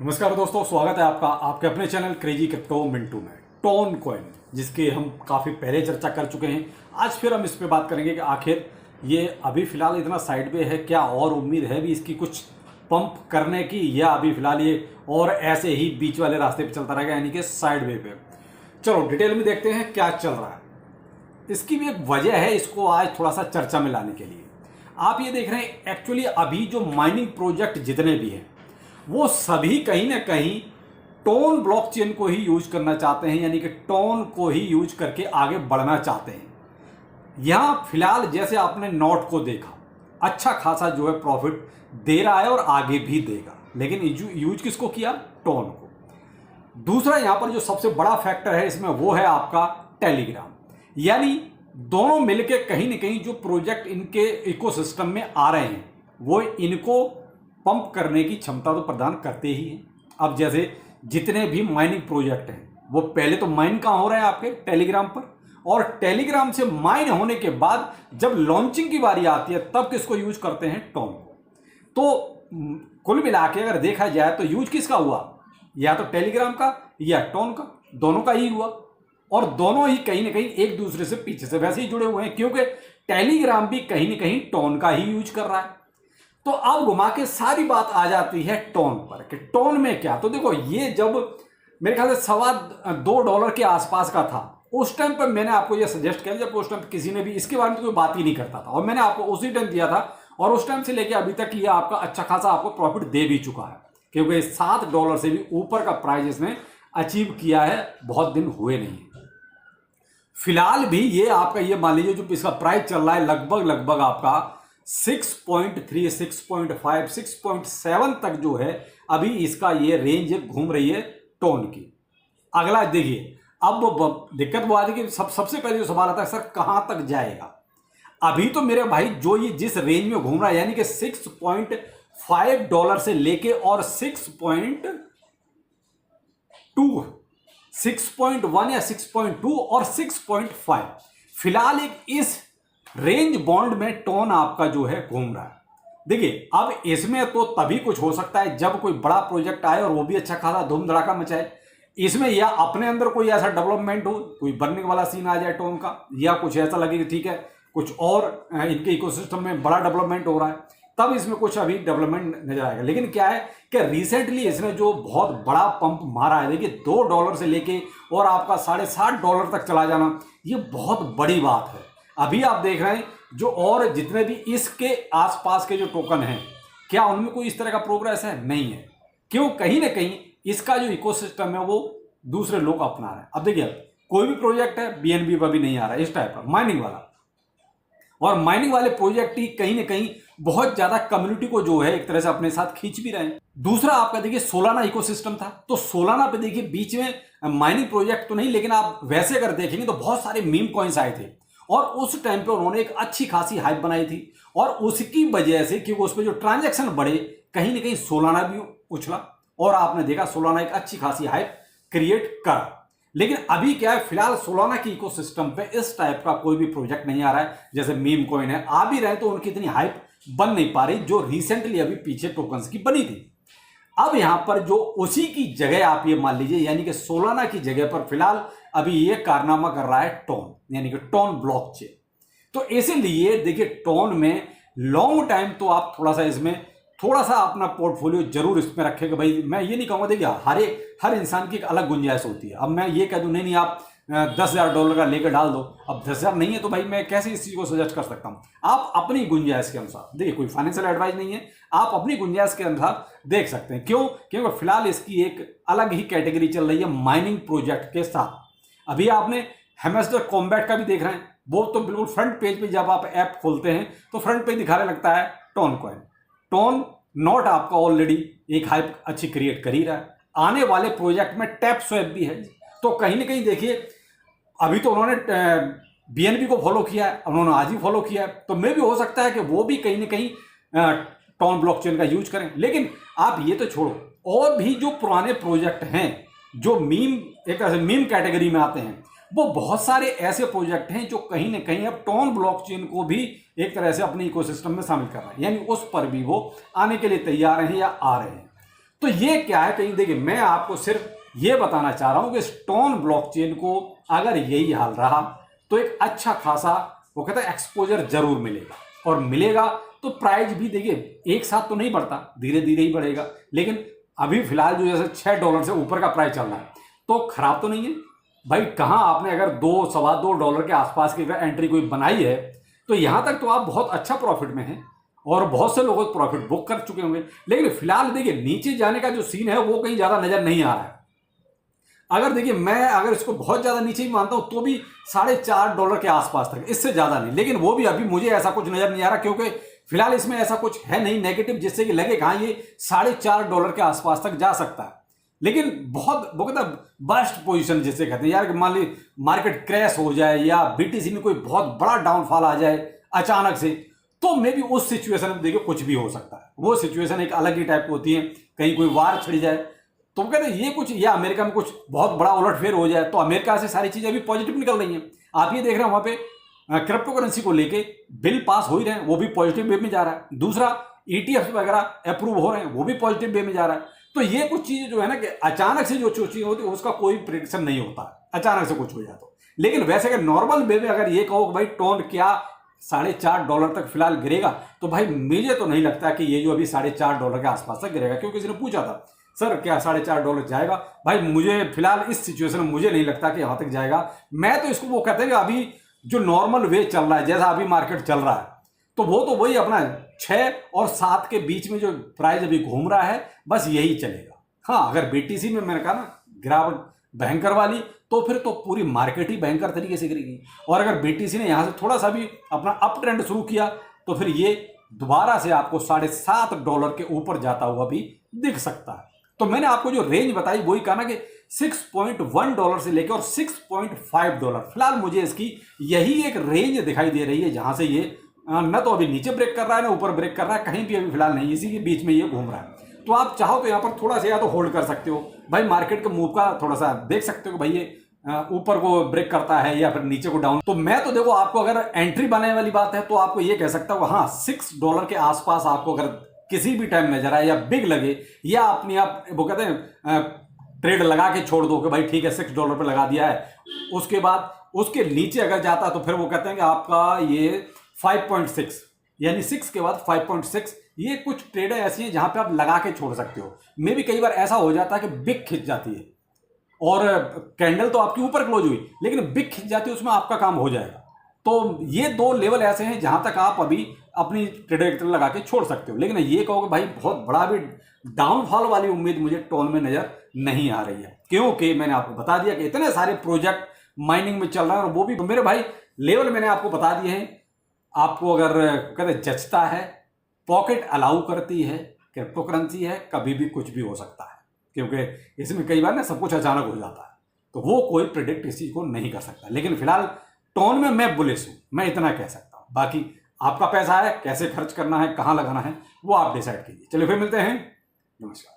नमस्कार दोस्तों, स्वागत है आपका आपके अपने चैनल क्रेजी क्रिप्टो मिंटू में। टोन कॉइन, जिसकी हम काफ़ी पहले चर्चा कर चुके हैं, आज फिर हम इस पे बात करेंगे कि आखिर ये अभी फिलहाल इतना साइड पे है, क्या और उम्मीद है भी इसकी कुछ पंप करने की, या अभी फिलहाल ये और ऐसे ही बीच वाले रास्ते पे चलता रहेगा, यानी कि साइड वे पे। चलो डिटेल में देखते हैं क्या चल रहा है। इसकी भी एक वजह है इसको आज थोड़ा सा चर्चा में लाने के लिए। आप ये देख रहे हैं एक्चुअली अभी जो माइनिंग प्रोजेक्ट जितने भी हैं वो सभी कहीं ना कहीं टोन ब्लॉकचेन को ही यूज करना चाहते हैं, यानी कि टोन को ही यूज करके आगे बढ़ना चाहते हैं। यहां फिलहाल जैसे आपने नॉट को देखा, अच्छा खासा जो है प्रॉफिट दे रहा है और आगे भी देगा, लेकिन यूज किसको किया? टोन को। दूसरा यहां पर जो सबसे बड़ा फैक्टर है इसमें वो है आपका टेलीग्राम, यानी दोनों मिलके कहीं ना कहीं जो प्रोजेक्ट इनके इकोसिस्टम में आ रहे हैं वो इनको पंप करने की क्षमता तो प्रदान करते ही हैं। अब जैसे जितने भी माइनिंग प्रोजेक्ट हैं वो पहले तो माइन कहाँ हो रहे हैं? आपके टेलीग्राम पर, और टेलीग्राम से माइन होने के बाद जब लॉन्चिंग की बारी आती है तब किसको यूज करते हैं? टोन को। तो कुल मिला के अगर देखा जाए तो यूज किसका हुआ? या तो टेलीग्राम का या टोन का, दोनों का ही हुआ। और दोनों ही कहीं ना कहीं एक दूसरे से पीछे से वैसे ही जुड़े हुए हैं, क्योंकि टेलीग्राम भी कहीं ना कहीं टोन का ही यूज कर रहा है। तो अब घुमा के सारी बात आ जाती है टोन पर कि टोन में क्या। तो देखो, ये जब मेरे ख्याल से $2.25 के आसपास का था, उस टाइम पर मैंने आपको ये सजेस्ट किया, जब उस टाइम किसी ने भी इसके बारे में कोई बात ही नहीं करता था, और मैंने आपको उसी टाइम दिया था, और उस टाइम से लेके अभी तक ये आपका अच्छा खासा आपको प्रॉफिट दे भी चुका है, क्योंकि $7 से भी ऊपर का प्राइस इसने अचीव किया है, बहुत दिन हुए नहीं। फिलहाल भी ये आपका ये मान लीजिए जो इसका प्राइस चल रहा है लगभग आपका 6.3, 6.5, 6.7 तक जो है अभी इसका ये रेंज घूम रही है टोन की। अगला देखिए, अब दिक्कत वो आती है कि सबसे पहले जो सवाल आता है, सर कहां तक जाएगा? अभी तो मेरे भाई जो ये जिस रेंज में घूम रहा है, यानी कि $6.5 से लेके और 6.1 या 6.2 और 6.5, फिलहाल एक इस रेंज बॉन्ड में टोन आपका जो है घूम रहा है। देखिए, अब इसमें तो तभी कुछ हो सकता है जब कोई बड़ा प्रोजेक्ट आए और वो भी अच्छा खासा धूम धड़ाका मचाए। इसमें या अपने अंदर कोई ऐसा डेवलपमेंट हो, कोई बनने वाला सीन आ जाए टोन का, या कुछ ऐसा लगे कि ठीक है कुछ और इनके इकोसिस्टम में बड़ा डेवलपमेंट हो रहा है, तब इसमें कुछ अभी डेवलपमेंट नजर आएगा। लेकिन क्या है कि रिसेंटली इसने जो बहुत बड़ा पंप मारा है, देखिए $2 से लेके और आपका $7.5 तक चला जाना, ये बहुत बड़ी बात है। अभी आप देख रहे हैं जो और जितने भी इसके आसपास के जो टोकन हैं, क्या उनमें कोई इस तरह का प्रोग्रेस है? नहीं है। क्यों? कहीं ना कहीं इसका जो इकोसिस्टम है वो दूसरे लोग अपना रहे हैं। अब देखिए, कोई भी प्रोजेक्ट है बीएनबी पर भी नहीं आ रहा है इस टाइप का माइनिंग वाला, और माइनिंग वाले प्रोजेक्ट ही कहीं ना कहीं बहुत ज्यादा कम्युनिटी को जो है एक तरह से अपने साथ खींच भी रहे हैं। दूसरा आपका देखिए सोलाना इकोसिस्टम था, तो सोलाना पे देखिए बीच में माइनिंग प्रोजेक्ट तो नहीं, लेकिन आप वैसे अगर देखेंगे तो बहुत सारे मीम कॉइन्स आए थे, और उस टाइम पे उन्होंने एक अच्छी खासी हाइप बनाई थी, और उसकी वजह से क्योंकि उस पर जो ट्रांजैक्शन बढ़े, कहीं ना कहीं सोलाना भी उछला, और आपने देखा सोलाना एक अच्छी खासी हाइप क्रिएट करा। लेकिन अभी क्या है, फिलहाल सोलाना की इकोसिस्टम पे इस टाइप का कोई भी प्रोजेक्ट नहीं आ रहा है। जैसे मीम कॉइन है, आ भी रहे तो उनकी इतनी हाइप बन नहीं पा रही जो रिसेंटली अभी पीछे टोकन्स की बनी थी। अब यहां पर जो उसी की जगह आप ये मान लीजिए, यानी कि सोलाना की जगह पर फिलहाल अभी ये कारनामा कर रहा है टोन, यानी कि टोन ब्लॉकचेन। तो इसीलिए देखिए, टोन में लॉन्ग टाइम तो आप थोड़ा सा इसमें थोड़ा सा अपना पोर्टफोलियो जरूर इसमें रखें कि भाई, मैं ये नहीं कहूंगा, देखिए हर इंसान की एक अलग गुंजाइश होती है। अब मैं ये कह दूं नहीं आप $10,000 का लेकर डाल दो, अब 10,000 नहीं है तो भाई मैं कैसे इस चीज को सजेस्ट कर सकता हूं? आप अपनी गुंजाइश के अनुसार देखिए, कोई फाइनेंशियल एडवाइस नहीं है, आप अपनी गुंजाइश के अनुसार देख सकते हैं। क्यों? क्योंकि फिलहाल इसकी एक अलग ही कैटेगरी चल रही है माइनिंग प्रोजेक्ट के साथ। अभी आपने हेमस्टर कॉम्बैट का भी देख रहे हैं, वो तो बिल्कुल फ्रंट पेज पे जब आप ऐप खोलते हैं तो फ्रंट पेज दिखाने लगता है टोन कॉइन। टोन नॉट आपका ऑलरेडी एक हाइप अच्छी क्रिएट कर ही रहा है, आने वाले प्रोजेक्ट में टैप स्वैप भी है। तो कहीं ना कहीं देखिए, अभी तो उन्होंने बीएनबी को फॉलो किया है, उन्होंने आज ही फॉलो किया है, तो मे भी हो सकता है कि वो भी कहीं ना कहीं टोन ब्लॉकचेन का यूज करें। लेकिन आप ये तो छोड़ो, और भी जो पुराने प्रोजेक्ट हैं जो मीम एक तरह से मीम कैटेगरी में आते हैं, वो बहुत सारे ऐसे प्रोजेक्ट हैं जो कहीं ना कहीं अब टोन ब्लॉकचेन को भी एक तरह से अपने इकोसिस्टम में शामिल कर रहे हैं, यानी उस पर भी वो आने के लिए तैयार हैं या आ रहे हैं। तो ये क्या है, कहीं देखिए मैं आपको सिर्फ ये बताना चाह रहा हूं कि स्टोन ब्लॉकचेन को अगर यही हाल रहा तो एक अच्छा खासा वो कहता है एक्सपोजर जरूर मिलेगा, और मिलेगा तो प्राइस भी देखिए एक साथ तो नहीं बढ़ता, धीरे धीरे ही बढ़ेगा। लेकिन अभी फिलहाल जो जैसे $6 से ऊपर का प्राइस चल रहा है तो खराब तो नहीं है भाई। कहाँ आपने अगर $2 के आसपास की अगर एंट्री कोई बनाई है तो यहां तक तो आप बहुत अच्छा प्रॉफिट में हैं और बहुत से लोग प्रॉफिट बुक कर चुके होंगे। लेकिन फिलहाल देखिए नीचे जाने का जो सीन है वो कहीं ज्यादा नजर नहीं आ रहा है। अगर देखिए मैं अगर इसको बहुत ज्यादा नीचे ही मानता हूं तो भी $4.5 के आसपास तक, इससे ज्यादा नहीं। लेकिन वो भी अभी मुझे ऐसा कुछ नजर नहीं आ रहा, क्योंकि फिलहाल इसमें ऐसा कुछ है नहीं नेगेटिव जिससे कि लगे कहां ये $4.5 के आसपास तक जा सकता है। लेकिन बहुत वो कहता बर्स्ट पोजीशन जिसे कहते हैं यार, मान ली मार्केट क्रैश हो जाए या बीटीसी में कोई बहुत बड़ा डाउनफॉल आ जाए अचानक से, तो मे भी उस सिचुएशन में देखिए कुछ भी हो सकता है। वो सिचुएशन एक अलग ही टाइप की होती है, कहीं कोई वार छिड़ जाए तो वो कहते हैं ये कुछ, या अमेरिका में कुछ बहुत बड़ा उलटफेर हो जाए तो अमेरिका से सारी चीजें अभी पॉजिटिव निकल रही हैं। आप ये देख रहे हैं वहां पे क्रिप्टो करेंसी को लेके बिल पास हो ही रहे हैं, वो भी पॉजिटिव वे में जा रहा है। दूसरा ईटीएफ वगैरह अप्रूव हो रहे हैं, वो भी पॉजिटिव वे में जा रहा है। तो ये कुछ चीजें जो है ना कि अचानक से जो चीजें होती है उसका कोई प्रेडिक्शन नहीं होता, अचानक से कुछ हो जाए तो। लेकिन वैसे अगर नॉर्मल वे में अगर ये कहो कि भाई टोन क्या $4.5 तक फिलहाल गिरेगा, तो भाई मुझे तो नहीं लगता कि ये जो अभी $4.5 के आसपास तक गिरेगा। क्योंकि किसी ने पूछा था सर क्या $4.5 जाएगा, भाई मुझे फिलहाल इस सिचुएशन में मुझे नहीं लगता कि यहां तक जाएगा। मैं तो इसको वो कहते हैं कि अभी जो नॉर्मल वे चल रहा है, जैसा अभी मार्केट चल रहा है, तो वो तो वही अपना 6 और 7 के बीच में जो प्राइस अभी घूम रहा है बस यही चलेगा। हाँ, अगर बीटीसी में मैंने कहा ना गिरावट भयंकर वाली, तो फिर तो पूरी मार्केट ही भयंकर तरीके से गिरेगी। और अगर बीटीसी ने यहां से थोड़ा सा भी अपना अप ट्रेंड शुरू किया तो फिर ये दोबारा से आपको $7.5 के ऊपर जाता हुआ भी दिख सकता है। तो मैंने आपको जो रेंज बताई वही कहा ना कि $6.1 से लेकर और $6.5, फिलहाल मुझे इसकी यही एक रेंज दिखाई दे रही है जहां से ये न तो अभी नीचे ब्रेक कर रहा है ना ऊपर ब्रेक कर रहा है, कहीं भी अभी फिलहाल नहीं, इसी के बीच में ये घूम रहा है। तो आप चाहो तो यहाँ पर थोड़ा सा या तो होल्ड कर सकते हो भाई, मार्केट के मूव का थोड़ा सा देख सकते हो भाई ये ऊपर को ब्रेक करता है या फिर नीचे को डाउन। तो मैं तो देखो आपको अगर एंट्री बनाने वाली बात है तो आपको ये कह सकता हूँ हाँ $6 के आसपास आपको अगर किसी भी टाइम नजर आए या बिग लगे, या अपने आप वो कहते हैं ट्रेड लगा के छोड़ दो कि भाई ठीक है $6 पे लगा दिया है, उसके बाद उसके नीचे अगर जाता तो फिर वो कहते हैं कि आपका ये 5.6 यानी 6 के बाद 5.6, ये कुछ ट्रेडें ऐसी हैं जहां पे आप लगा के छोड़ सकते हो। मे भी कई बार ऐसा हो जाता है कि बिग खिंच जाती है और कैंडल तो आपकी ऊपर क्लोज हुई लेकिन बिग खिंच जाती है, उसमें आपका काम हो जाएगा। तो ये 2 लेवल ऐसे हैं जहां तक आप अभी अपनी ट्रेड लगा के छोड़ सकते हो। लेकिन ये कहोगे भाई बहुत बड़ा भी डाउनफॉल वाली उम्मीद मुझे टोन में नजर नहीं आ रही है, क्योंकि मैंने आपको बता दिया कि इतने सारे प्रोजेक्ट माइनिंग में चल रहे हैं और वो भी मेरे भाई लेवल मैंने आपको बता दिए हैं। आपको अगर कहते जचता है, पॉकेट अलाउ करती है, क्रिप्टो करेंसी है, कभी भी कुछ भी हो सकता है, क्योंकि इसमें कई बार ना सब कुछ अचानक हो जाता है, तो वो कोई प्रिडिक्ट इस चीज को नहीं कर सकता। लेकिन फिलहाल टोन में मैं बुलिश हूं, मैं इतना कह सकता हूं। बाकी आपका पैसा है, कैसे खर्च करना है, कहां लगाना है, वो आप डिसाइड कीजिए। चलिए फिर मिलते हैं, नमस्कार।